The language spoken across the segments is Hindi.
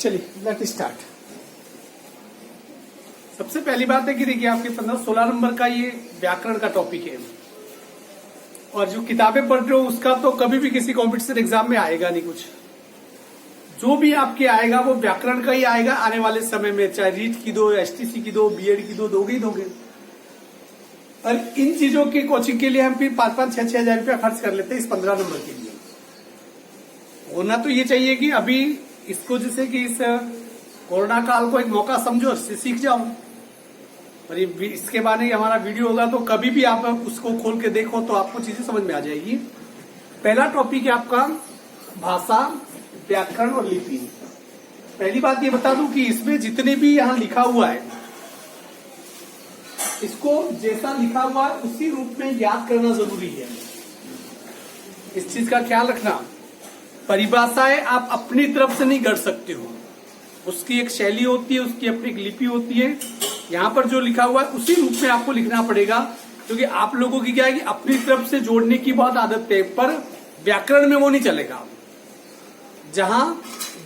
चलिए लेट स्टार्ट। सबसे पहली बात है कि देखिए आपके 15-16 नंबर का ये व्याकरण का टॉपिक है और जो किताबें पढ़ रहे हो उसका तो कभी भी किसी कॉम्पिटिशन एग्जाम में आएगा नहीं। कुछ जो भी आपके आएगा वो व्याकरण का ही आएगा आने वाले समय में, चाहे रीट की दो, एसटीसी की दो, बीएड की दो, दोगे ही दोगे। और इन चीजों की कोचिंग के लिए हम फिर 5-5, 6-6 हजार रुपया खर्च कर लेते हैं इस 15 नंबर के लिए। होना तो ये चाहिए कि अभी इसको जैसे कि इस कोरोना काल को एक मौका समझो और सीख जाओ। और ये इसके बाद ही हमारा वीडियो होगा तो कभी भी आप उसको खोल के देखो तो आपको चीजें समझ में आ जाएगी। पहला टॉपिक है आपका भाषा, व्याकरण और लिपि। पहली बात ये बता दूं कि इसमें जितने भी यहाँ लिखा हुआ है इसको जैसा लिखा हुआ है उसी रूप में याद करना जरूरी है। इस चीज का ख्याल रखना। परिभाषाएं आप अपनी तरफ से नहीं गढ़ सकते हो, उसकी एक शैली होती है, उसकी अपनी एक लिपि होती है। यहाँ पर जो लिखा हुआ है उसी रूप में आपको लिखना पड़ेगा, क्योंकि आप लोगों की क्या है कि अपनी तरफ से जोड़ने की बहुत आदत है, पर व्याकरण में वो नहीं चलेगा। जहां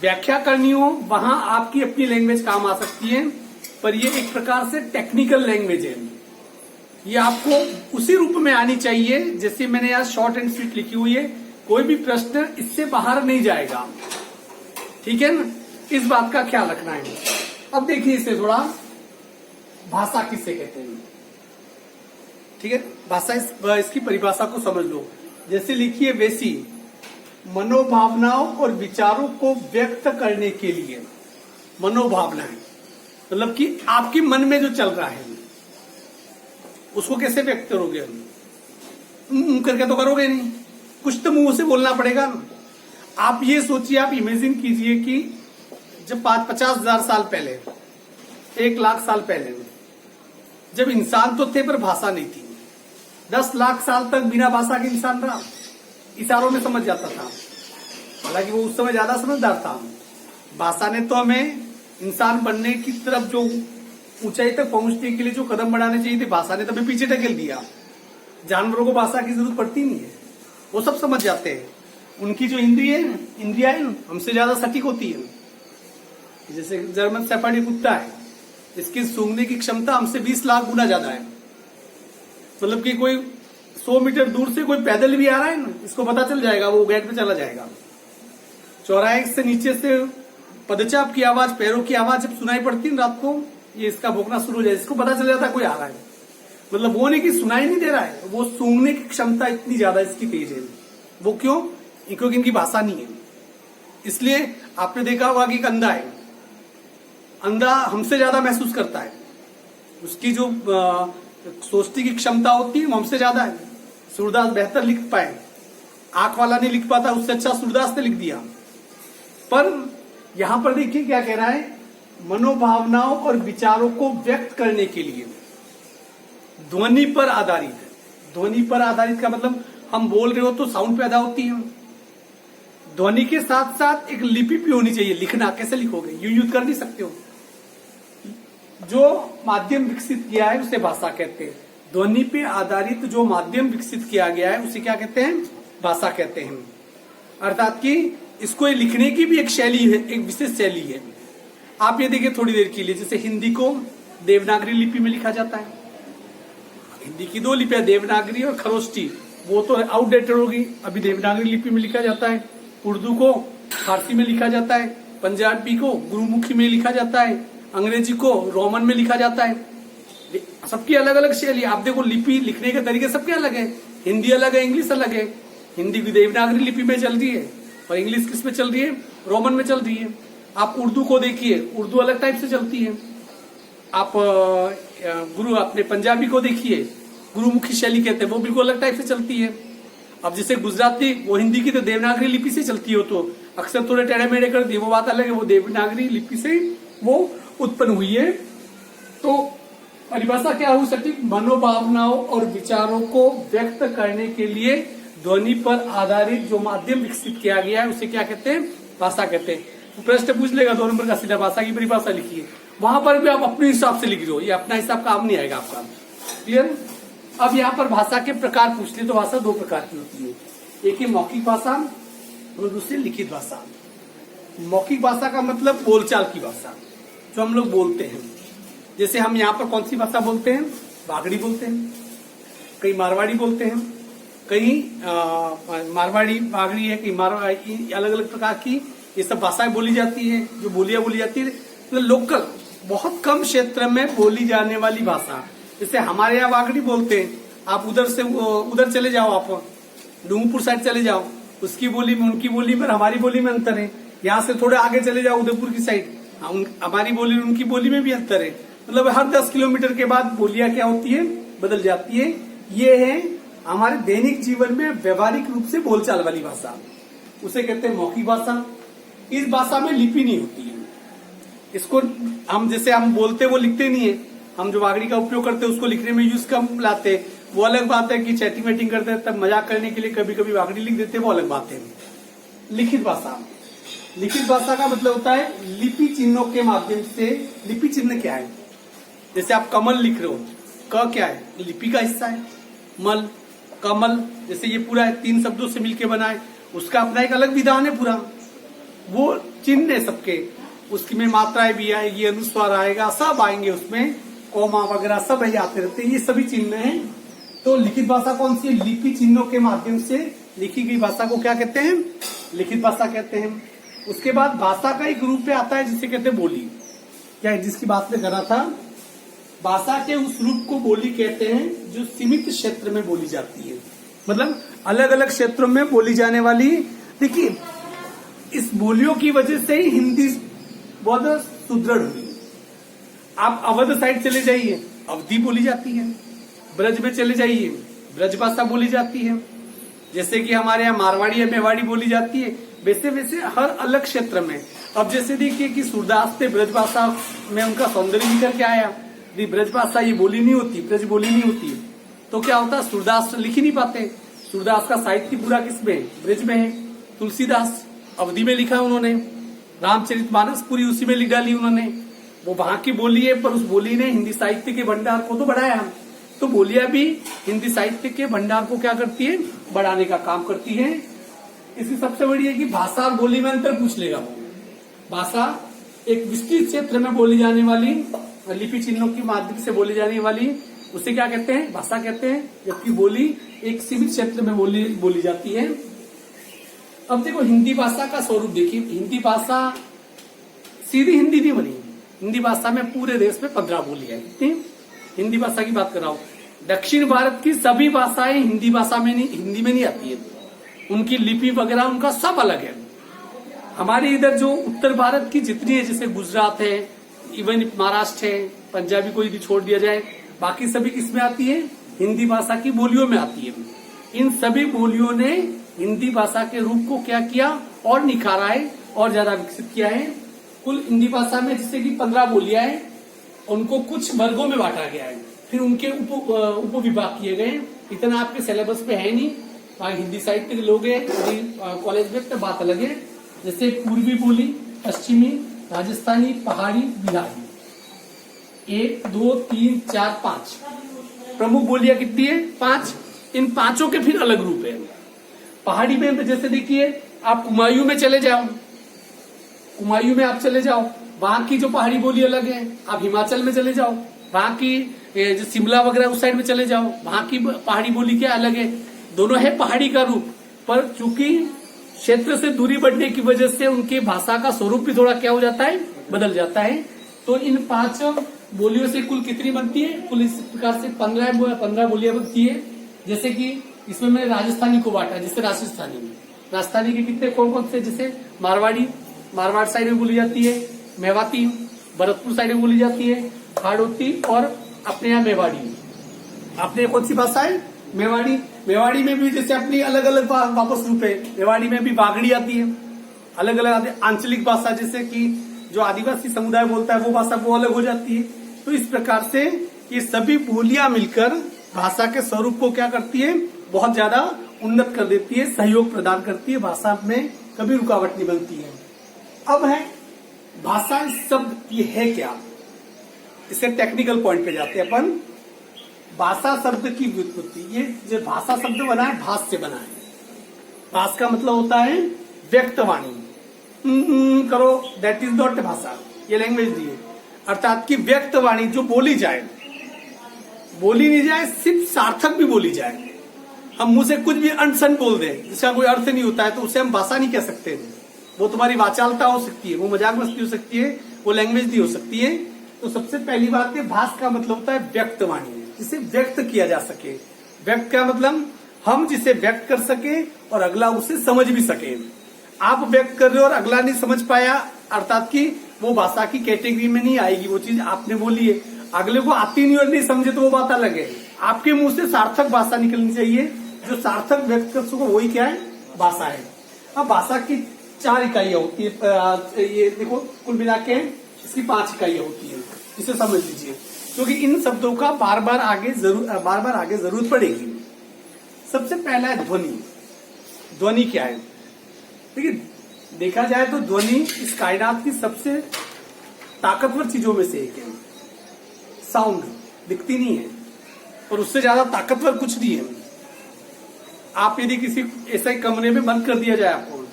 व्याख्या करनी हो वहां आपकी अपनी लैंग्वेज काम आ सकती है, पर ये एक प्रकार से टेक्निकल लैंग्वेज है। ये आपको उसी रूप में आनी चाहिए जैसे मैंने यहाँ शॉर्ट एंड स्वीट लिखी हुई है। कोई भी प्रश्न इससे बाहर नहीं जाएगा, ठीक है ना? इस बात का ख्याल रखना है। अब देखिए इसे थोड़ा भाषा किसे कहते हैं, ठीक है? भाषा इसकी परिभाषा को समझ लो। जैसे लिखिए वैसी मनोभावनाओं और विचारों को व्यक्त करने के लिए। मनोभावनाएं मतलब कि आपके मन में जो चल रहा है उसको कैसे व्यक्त करोगे? करके तो करोगे नहीं, कुछ तो मुंह से बोलना पड़ेगा ना। आप ये सोचिए, आप इमेजिन कीजिए कि जब 50 हजार साल पहले, 1 लाख साल पहले जब इंसान तो थे पर भाषा नहीं थी, 10 लाख साल तक बिना भाषा के इंसान रहा, इशारों में समझ जाता था। हालांकि वो उस समय ज्यादा समझदार था। भाषा ने तो हमें इंसान बनने की तरफ जो ऊंचाई तक पहुंचने के लिए जो कदम बढ़ाने चाहिए थे, भाषा ने तो हमें पीछे ढकेल दिया। जानवरों को भाषा की जरूरत पड़ती नहीं है, वो सब समझ जाते हैं। उनकी जो इंद्रिया है हमसे ज्यादा सटीक होती है। जैसे जर्मन शेफर्ड कुत्ता है, इसकी सूंघने की क्षमता हमसे 20 लाख गुना ज्यादा है। मतलब कि कोई 100 मीटर दूर से कोई पैदल भी आ रहा है ना, इसको पता चल जाएगा, वो गेट पे चला जाएगा। चौराहे से नीचे से पदचाप की आवाज, पैरों की आवाज जब सुनाई पड़ती है रात को, ये इसका भौंकना शुरू हो जाए, इसको पता चल जाता है कोई आ रहा है। मतलब वो नहीं कि सुनाई नहीं दे रहा है, वो सूंघने की क्षमता इतनी ज्यादा इसकी तेज है। वो क्यों? क्योंकि इनकी भाषा नहीं है। इसलिए आपने देखा होगा कि एक अंधा है, अंधा हमसे ज्यादा महसूस करता है, उसकी जो सोचने की क्षमता होती है वो हमसे ज्यादा है। सूरदास बेहतर लिख पाए, आंख वाला नहीं लिख पाता, उससे अच्छा सूरदास ने लिख दिया। पर यहां पर देखिए क्या कह रहा है, मनोभावनाओं और विचारों को व्यक्त करने के लिए ध्वनि पर आधारित है। ध्वनि पर आधारित का मतलब हम बोल रहे हो तो साउंड पैदा होती है, ध्वनि के साथ साथ एक लिपि भी होनी चाहिए। लिखना कैसे लिखोगे? यूज कर नहीं सकते हो। जो माध्यम विकसित किया है उसे भाषा कहते हैं। ध्वनि पे आधारित जो माध्यम विकसित किया गया है उसे क्या कहते हैं? भाषा कहते हैं। अर्थात कि इसको लिखने की भी एक शैली है, एक विशेष शैली है। आप ये देखिए थोड़ी देर के लिए, जैसे हिंदी को देवनागरी लिपि में लिखा जाता है। हिंदी की 2 लिपियां, देवनागरी और खरोष्टी, वो तो आउटडेटेड होगी, अभी देवनागरी लिपि में लिखा जाता है। उर्दू को फारसी में लिखा जाता है, पंजाबी को गुरुमुखी में लिखा जाता है, अंग्रेजी को रोमन में लिखा जाता है। सबकी अलग अलग शैली। आप देखो लिपि लिखने के तरीके सबके अलग है। हिंदी अलग है, इंग्लिश अलग है। हिंदी भी देवनागरी लिपि में चल रही है और इंग्लिश किस में चल रही है? रोमन में चल रही है। आप उर्दू को देखिए, उर्दू अलग टाइप से चलती है। आप अपने पंजाबी को देखिए, गुरुमुखी शैली कहते हैं, वो बिल्कुल अलग टाइप से चलती है। अब जैसे गुजराती, वो हिंदी की तो देवनागरी लिपि से चलती हो तो अक्सर थोड़े टेढ़े मेढ़े कर दिए, वो बात अलग है, वो देवनागरी लिपि से वो उत्पन्न हुई है। तो परिभाषा क्या हो सकती? मनोभावनाओं और विचारों को व्यक्त करने के लिए ध्वनि पर आधारित जो माध्यम विकसित किया गया है उसे क्या कहते हैं? भाषा कहते हैं। तो प्रश्न पूछ लेगा 2 नंबर का, सीधा भाषा की परिभाषा लिखिए। वहां पर भी आप अपने हिसाब से लिख रहे हो, ये अपना हिसाब काम नहीं आएगा आपका। क्लियर? अब यहाँ पर भाषा के प्रकार पूछ ले तो भाषा 2 प्रकार की होती है। एक है मौखिक भाषा और दूसरी लिखित भाषा। मौखिक भाषा का मतलब बोलचाल की भाषा जो हम लोग बोलते हैं। जैसे हम यहाँ पर कौन सी भाषा बोलते हैं? बागड़ी बोलते हैं, कई मारवाड़ी बोलते हैं, कई मारवाड़ी बागड़ी है, कई मारवाड़ी, अलग अलग प्रकार की ये सब भाषाएं बोली जाती है, जो बोलियां बोली जाती है। तो लोकल बहुत कम क्षेत्र में बोली जाने वाली भाषा। जैसे हमारे यहाँ बागड़ी बोलते हैं, आप उधर से उधर चले जाओ, आप डूंगरपुर साइड चले जाओ, उसकी बोली में उनकी बोली में हमारी बोली में अंतर है। यहाँ से थोड़े आगे चले जाओ उदयपुर की साइड, हमारी बोली उनकी बोली में भी अंतर है। मतलब हर 10 किलोमीटर के बाद बोलियां क्या होती है? बदल जाती है। ये है हमारे दैनिक जीवन में व्यवहारिक रूप से बोलचाल वाली भाषा, उसे कहते हैं मौखिक भाषा। इस भाषा में लिपि नहीं होती है। इसको हम जैसे हम बोलते वो लिखते नहीं है, हम जो बागड़ी का उपयोग करते हैं उसको लिखने में यूज कम लाते हैं। वो अलग बात है कि चैटिंग वेटिंग करते हैं तब मजाक करने के लिए कभी कभी बागड़ी लिख देते हैं, वो अलग बात है। लिखित भाषा, लिखित भाषा का मतलब होता है लिपि चिन्हों के माध्यम से। लिपि चिन्ह क्या है? जैसे आप कमल लिख रहे हो, क क्या है? लिपि का हिस्सा है। मल, कमल, जैसे ये पूरा 3 शब्दों से मिलकर बना है, उसका अपना एक अलग विधान है पूरा। वो चिन्ह है सबके, उसकी में मात्राएं भी आएगी, अनुस्वार आएगा, सब आएंगे उसमें, कॉमा वगैरह सब यही आते रहते हैं, ये सभी चिन्ह हैं। तो लिखित भाषा कौन सी है? लिपि चिन्हों के माध्यम से लिखी गई भाषा को क्या कहते हैं? लिखित भाषा कहते हैं। उसके बाद भाषा का एक रूप पे आता है जिसे कहते हैं बोली। क्या, जिसकी बात में कर रहा था, भाषा के उस रूप को बोली कहते हैं जो सीमित क्षेत्र में बोली जाती है। मतलब अलग अलग क्षेत्रों में बोली जाने वाली। देखिए, इस बोलियों की वजह से ही हिंदी बहुत सुदृढ़ हुई। आप अवध साइड चले जाइए, अवधी बोली जाती है। ब्रज में चले जाइए, ब्रज भाषा बोली जाती है। जैसे कि हमारे यहाँ मारवाड़ी या मेवाड़ी बोली जाती है, वैसे वैसे हर अलग क्षेत्र में। अब जैसे देखिए कि सूरदास थे, ब्रज भाषा में उनका सौंदर्य निकल के आया। ब्रज भाषा ये बोली नहीं होती, ब्रज बोली नहीं होती, तो क्या होता? सूरदास लिख ही नहीं पाते। सूरदास का साहित्य पूरा किसमें? ब्रज में है। तुलसीदास अवधी में लिखा उन्होंने, रामचरितमानस पूरी उसी में लिख डाली उन्होंने। वो वहां की बोली है, पर उस बोली ने हिंदी साहित्य के भंडार को तो बढ़ाया। तो बोलियां भी हिंदी साहित्य के भंडार को क्या करती है? बढ़ाने का काम करती है। इसकी सबसे बड़ी है कि भाषा और बोली में अंतर पूछ लेगा वो। भाषा एक विस्तृत क्षेत्र में बोली जाने वाली, लिपि चिन्हों के माध्यम से बोली जाने वाली, उसे क्या कहते हैं? भाषा कहते हैं। जबकि बोली एक सीमित क्षेत्र में बोली जाती है। अब देखो हिंदी भाषा का स्वरूप देखिए। हिंदी भाषा सीधी हिंदी नहीं बनी। हिंदी भाषा में पूरे देश में 15 बोली है। हिंदी भाषा की बात कर रहा हूं। दक्षिण भारत की सभी भाषाएं हिंदी भाषा में नहीं, हिंदी में नहीं आती है। उनकी लिपि वगैरह उनका सब अलग है। हमारे इधर जो उत्तर भारत की जितनी है, जैसे गुजरात है, इवन महाराष्ट्र है, पंजाबी को यदि छोड़ दिया जाए, बाकी सभी किसमें आती है? हिंदी भाषा की बोलियों में आती है। इन सभी बोलियों ने हिंदी भाषा के रूप को क्या किया? और निखारा है और ज्यादा विकसित किया है। कुल हिंदी भाषा में जैसे कि 15 बोलियां हैं, उनको कुछ वर्गों में बांटा गया है, फिर उनके उप विभाग किए गए। इतना आपके सिलेबस पे है नहीं, हिंदी साहित्य के लोग हैं कॉलेज में, तो बात अलग है। जैसे पूर्वी बोली, पश्चिमी, राजस्थानी, पहाड़ी, बिहारी, 1 2 3 4 5 प्रमुख बोलियां कितनी है? 5। इन 5 के फिर अलग रूप है। पहाड़ी में जैसे देखिए, आप कुमायूं में चले जाओ, कुमायूं में आप चले जाओ, वहां की जो पहाड़ी बोली अलग है। आप हिमाचल में चले जाओ, वहां की जो शिमला वगैरह उस साइड में चले जाओ, वहां की पहाड़ी बोली क्या अलग है। दोनों है पहाड़ी का रूप, पर चूंकि क्षेत्र से दूरी बढ़ने की वजह से उनके भाषा का स्वरूप भी थोड़ा क्या हो जाता है? बदल जाता है। तो इन 5 बोलियों से कुल कितनी बनती है? कुल इस प्रकार से 15 बोलियां बनती है। जैसे कि इसमें मैंने राजस्थानी को बांटा। जैसे राजस्थानी के कितने कौन कौन से? जैसे मारवाड़ साइड में बोली जाती है, मेवाती, भरतपुर साइड में बोली जाती है, हाड़ौती, और अपने यहाँ मेवाड़ी। अपने कौन सी भाषा है? मेवाड़ी। मेवाड़ी में भी जैसे अपनी अलग अलग वापस रूप है। मेवाड़ी में भी बागड़ी आती है, अलग अलग आती है। आंचलिक भाषा जैसे कि जो आदिवासी समुदाय बोलता है वो भाषा वो अलग हो जाती है। तो इस प्रकार से ये सभी बोलियां मिलकर भाषा के स्वरूप को क्या करती है? बहुत ज्यादा उन्नत कर देती है, सहयोग प्रदान करती है। भाषा में कभी रुकावट नहीं बनती है। अब है भाषा शब्द ये है क्या? इसके टेक्निकल पॉइंट पे जाते हैं अपन। भाषा शब्द की व्युत्पत्ति, ये जो भाषा शब्द बना है भाष से बना है। भाष का मतलब होता है व्यक्तवाणी। करो, दैट इज नॉट भाषा, ये लैंग्वेज नहीं है। अर्थात कि व्यक्त वाणी जो बोली जाए, बोली नहीं जाए, सिर्फ सार्थक भी बोली जाए। हम मुंह से कुछ भी अनसन बोल दें जिसका कोई अर्थ नहीं होता है तो उसे हम भाषा नहीं कह सकते। वो तुम्हारी वाचालता हो सकती है, वो मजाक मस्ती हो सकती है, वो लैंग्वेज नहीं हो सकती है। तो सबसे पहली बात है, भाष का मतलब होता है व्यक्त वाणी, जिसे व्यक्त किया जा सके। व्यक्त का मतलब हम जिसे व्यक्त कर सके और अगला उसे समझ भी सके। आप व्यक्त कर रहे हो और अगला नहीं समझ पाया, अर्थात कि वो भाषा की कैटेगरी में नहीं आएगी। वो चीज आपने बोली है, अगले को आती नहीं और नहीं समझे तो वो बात अलग है। आपके मुंह से सार्थक भाषा निकलनी चाहिए, जो सार्थक व्यक्त कर सको, वही क्या है, भाषा है। अब भाषा की 4 इकाइयां होती है, ये देखो कुल मिला के इसकी 5 इकाइयां होती है, इसे समझ लीजिए, क्योंकि इन शब्दों का बार बार आगे जरूरत पड़ेगी। सबसे पहला है ध्वनि। ध्वनि क्या है? देखिए, देखा जाए तो ध्वनि इस कायनात की सबसे ताकतवर चीजों में से एक है। साउंड दिखती नहीं है और उससे ज्यादा ताकतवर कुछ नहीं है। आप यदि किसी ऐसे कमरे में बंद कर दिया जाए आपको,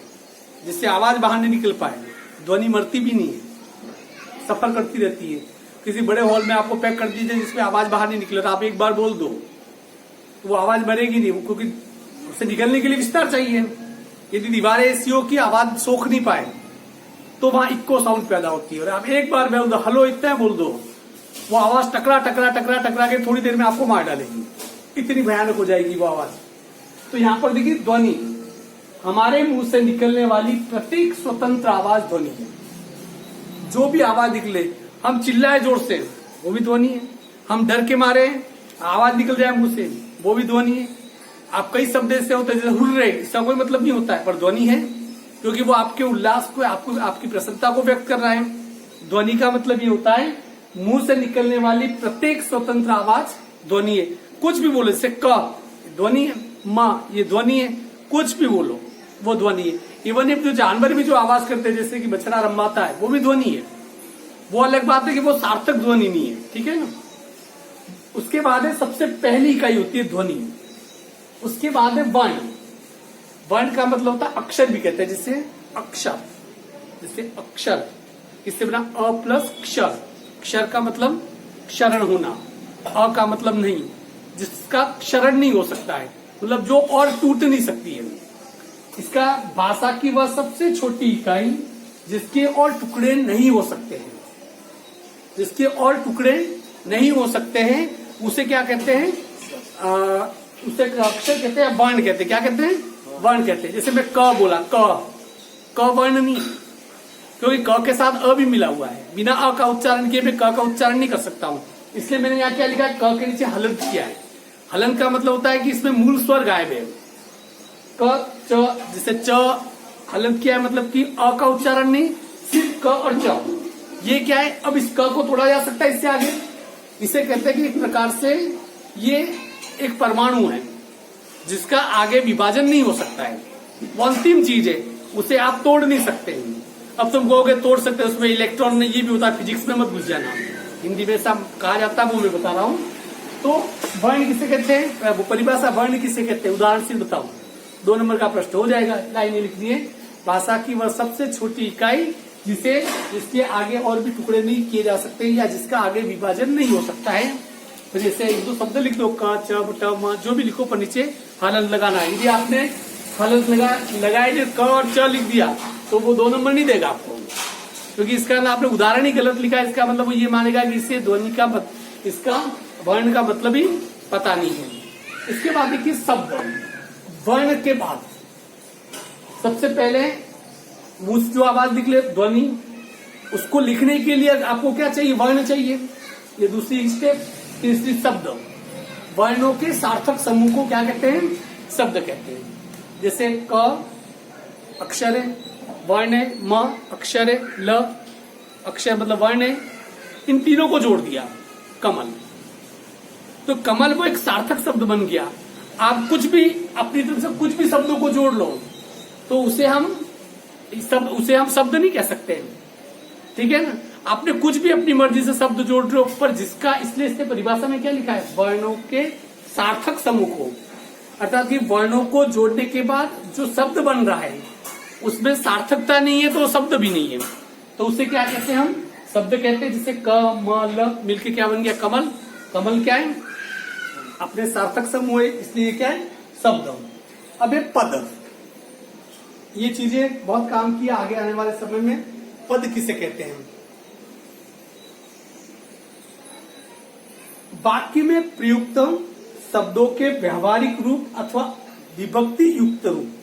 जिससे आवाज बाहर नहीं निकल पाए, ध्वनि मरती भी नहीं है, सफर करती रहती है। किसी बड़े हॉल में आपको पैक कर दीजिए जिसमें आवाज बाहर नहीं निकले, तो आप एक बार बोल दो तो वो आवाज मरेगी नहीं, क्योंकि उससे निकलने के लिए विस्तार चाहिए। यदि दीवारें ऐसी हो कि आवाज सोख नहीं पाए तो वहां इको साउंड पैदा होती है। और आप एक बार बोल दो, हेलो इतना बोल दो, वो आवाज टकरा टकरा टकरा टकरा के थोड़ी देर में आपको मार डालेगी, इतनी भयानक हो जाएगी वो आवाज। तो यहाँ पर देखिए, ध्वनि हमारे मुंह से निकलने वाली प्रत्येक स्वतंत्र आवाज ध्वनि है। जो भी आवाज निकले, हम चिल्लाए जोर से, वो भी ध्वनि है। हम डर के मारे आवाज निकल जाए मुंह से, वो भी ध्वनि है। आप कई शब्द ऐसे होते हैं जैसे हुर्र रहे, इसका कोई मतलब नहीं होता है, पर ध्वनि है, क्योंकि वो आपके उल्लास को, आपकी प्रसन्नता को व्यक्त कर रहा है। ध्वनि का मतलब ये होता है, मुंह से निकलने वाली प्रत्येक स्वतंत्र आवाज ध्वनि है। कुछ भी बोले, जैसे क ध्वनि है, माँ ये ध्वनि है, कुछ भी बोलो वो ध्वनि है। इवन जो जानवर भी जो आवाज करते हैं, जैसे कि बछड़ा रंबाता है, वो भी ध्वनि है। वो अलग बात है कि वो सार्थक ध्वनि नहीं है, ठीक है ना। उसके बाद है, सबसे पहली इकाई होती है ध्वनि। उसके बाद है वर्ण। वर्ण का मतलब होता है अक्षर भी कहते हैं, जिसे अक्षर, जिसे अक्षर, इससे बना अ प्लस क्षर। क्षर का मतलब क्षरण होना, अ का मतलब नहीं, जिसका क्षरण नहीं हो सकता है, मतलब जो और टूट नहीं सकती है। इसका भाषा की वह सबसे छोटी इकाई जिसके और टुकड़े नहीं हो सकते हैं, जिसके और टुकड़े नहीं हो सकते हैं, उसे क्या कहते हैं? उसे अक्षर कहते हैं, वर्ण कहते हैं। क्या कहते हैं? वर्ण कहते हैं। जैसे मैं क बोला, क वर्ण नहीं, क्योंकि क के साथ अ भी मिला हुआ है। बिना अ का उच्चारण किए मैं क का उच्चारण नहीं कर सकता हूं, इसलिए मैंने यहाँ क्या लिखा है, क के नीचे हलंत किया है। हलंत का मतलब होता है कि इसमें मूल स्वर गायब है। क च, जिसे च हलंत किया है, मतलब कि अ का उच्चारण नहीं, सिर्फ क और च। ये क्या है? अब इस क को तोड़ा जा सकता है इससे आगे। इसे कहते हैं कि एक प्रकार से ये एक परमाणु है जिसका आगे विभाजन नहीं हो सकता है। वो अंतिम चीज है, उसे आप तोड़ नहीं सकते। अब तुम कहोगे तोड़ सकते, उसमें इलेक्ट्रॉन में ये भी होता है, फिजिक्स में मत घुस जाना, हिंदी में सब कहा जाता है, वो मैं बता रहा हूँ। तो वर्ण किसे कहते हैं, वो परिभाषा वर्ण किसे कहते हैं, उदाहरण से बताओ। 2 नंबर का प्रश्न हो जाएगा, लाइन लिख दिए। भाषा की वह सबसे छोटी इकाई जिसके आगे और भी टुकड़े नहीं किए जा सकते, या जिसका आगे विभाजन नहीं हो सकता है। तो जैसे 1-2 शब्द लिख दो, क च ट म, जो भी लिखो, पर नीचे हलंत लगाना है। यदि आपने हलंत लगाए जो क और च लिख दिया तो वो 2 नंबर नहीं देगा आपको, क्योंकि इसका ना आपने उदाहरण ही गलत लिखा है। इसका मतलब वो ये मानेगा कि इससे ध्वनि का, इसका वर्ण का मतलब ही पता नहीं है। इसके बाद देखिए शब्द। वर्ण के बाद सबसे पहले मुंह से जो आवाज निकले ध्वनि, उसको लिखने के लिए आपको क्या चाहिए? वर्ण चाहिए। ये दूसरी स्टेप। तीसरी शब्द। वर्णों के सार्थक समूह को क्या कहते हैं? शब्द कहते हैं। जैसे क अक्षर है, वर्ण है, म अक्षर है, ल अक्षर मतलब वर्ण है, इन तीनों को जोड़ दिया कमल, तो कमल वो एक सार्थक शब्द बन गया। आप कुछ भी अपनी तरफ से कुछ भी शब्दों को जोड़ लो तो उसे हम शब्द नहीं कह सकते, ठीक है ना। आपने कुछ भी अपनी मर्जी से शब्द जोड़ रहे हो, पर जिसका, इसलिए इससे परिभाषा में क्या लिखा है? वर्णों के सार्थक समूह को, अर्थात कि वर्णों को जोड़ने के बाद जो शब्द बन रहा है उसमें सार्थकता नहीं है तो शब्द भी नहीं है, तो उसे क्या कहते हैं हम? शब्द कहते हैं। जिसे कमल मिलके क्या बन गया? कमल। कमल क्या है? अपने सार्थक समूह है, इसलिए क्या है? शब्द। अब ये पद, ये चीजें बहुत काम किया आगे आने वाले समय में। पद किसे कहते हैं? वाक्य में प्रयुक्त शब्दों के व्यवहारिक रूप अथवा विभक्ति युक्त रूप।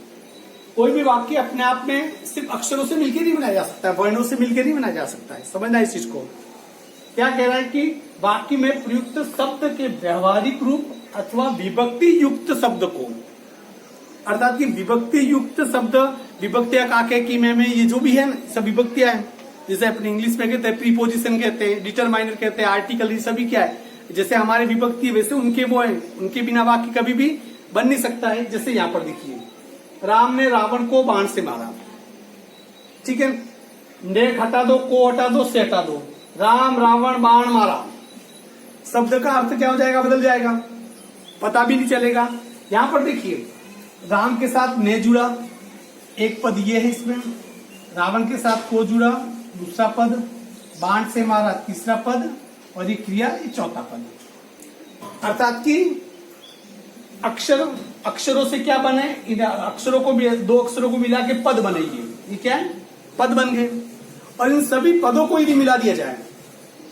कोई भी वाक्य अपने आप में सिर्फ अक्षरों से मिलकर नहीं बनाया जा सकता है, वर्णों से मिलकर नहीं बनाया जा सकता है। समझना इस चीज को। क्या कह रहा है कि वाक्य में प्रयुक्त शब्द के व्यवहारिक रूप अथवा विभक्ति युक्त शब्द को, अर्थात कि विभक्ति युक्त शब्द, विभक्तियां काके की में ये जो भी है ना, सब विभक्तियां हैं। जैसे अपने इंग्लिश में कहते हैं प्रीपोजिशन कहते हैं, डिटरमाइनर कहते हैं, आर्टिकल, ये सभी क्या है? जैसे हमारे विभक्ति वैसे उनके वो है, उनके बिना वाक्य कभी भी बन नहीं सकता है। जैसे यहाँ पर देखिए, राम ने रावण को बाण से मारा, ठीक है। ने हटा दो, को हटा दो, से हटा दो, राम रावण बाण मारा। शब्द का अर्थ क्या हो जाएगा? बदल जाएगा, पता भी नहीं चलेगा। यहां पर देखिए, राम के साथ ने जुड़ा, एक पद ये है इसमें, रावण के साथ को जुड़ा, दूसरा पद, बाण से मारा तीसरा पद, और ये क्रिया ये चौथा पद। अर्थात कि अक्षरों से क्या बने? इन अक्षरों को, दो अक्षरों को मिला के पद बनेंगे। ये क्या है? पद बन गए। और इन सभी पदों को यदि मिला दिया जाए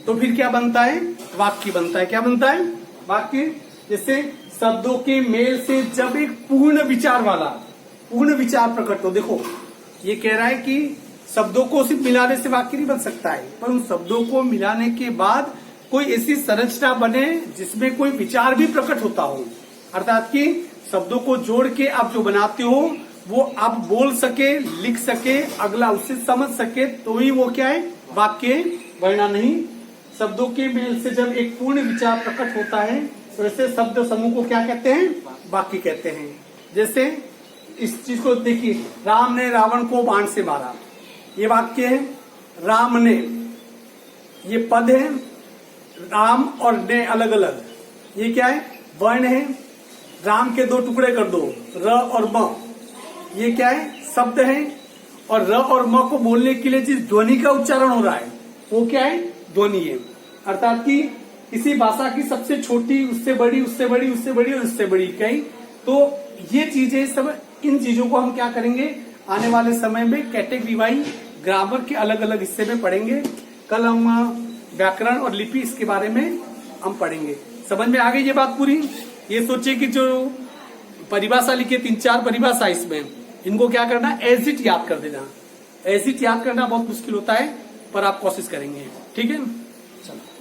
तो फिर क्या बनता है? वाक्य बनता है। क्या बनता है? वाक्य। जैसे शब्दों के मेल से जब एक पूर्ण विचार प्रकट हो। देखो, ये कह रहा है कि शब्दों को सिर्फ मिलाने से वाक्य नहीं बन सकता है, पर उन शब्दों को मिलाने के बाद कोई ऐसी संरचना बने जिसमें कोई विचार भी प्रकट होता हो। अर्थात कि शब्दों को जोड़ के आप जो बनाते हो वो आप बोल सके, लिख सके, अगला उससे समझ सके, तो ही वो क्या है? वाक्य, वरना नहीं। शब्दों के मेल से जब एक पूर्ण विचार प्रकट होता है तो ऐसे शब्द समूह को क्या कहते हैं? वाक्य कहते हैं। जैसे इस चीज को देखिए, राम ने रावण को बाण से मारा, ये वाक्य है। राम ने, ये पद है। राम और ने अलग अलग, ये क्या है? वर्ण है। राम के दो टुकड़े कर दो, र और म, ये क्या है? शब्द है। और र और म को बोलने के लिए जिस ध्वनि का उच्चारण हो रहा है वो क्या है? ध्वनि है। अर्थात कि किसी भाषा की सबसे छोटी, उससे बड़ी, उससे बड़ी, उससे बड़ी और उससे बड़ी कहीं, तो ये चीजें सब, इन चीजों को हम क्या करेंगे? आने वाले समय में कैटेगरी वाइज ग्रामर के अलग अलग हिस्से में पढ़ेंगे। कल हम व्याकरण और लिपि, इसके बारे में हम पढ़ेंगे। समझ में आ गई ये बात पूरी? ये सोचिए कि जो परिभाषा लिखे, 3-4 परिभाषा, इसमें इनको क्या करना? एज इट याद कर देना। एज इट याद करना बहुत मुश्किल होता है, पर आप कोशिश करेंगे। ठीक है, चलो।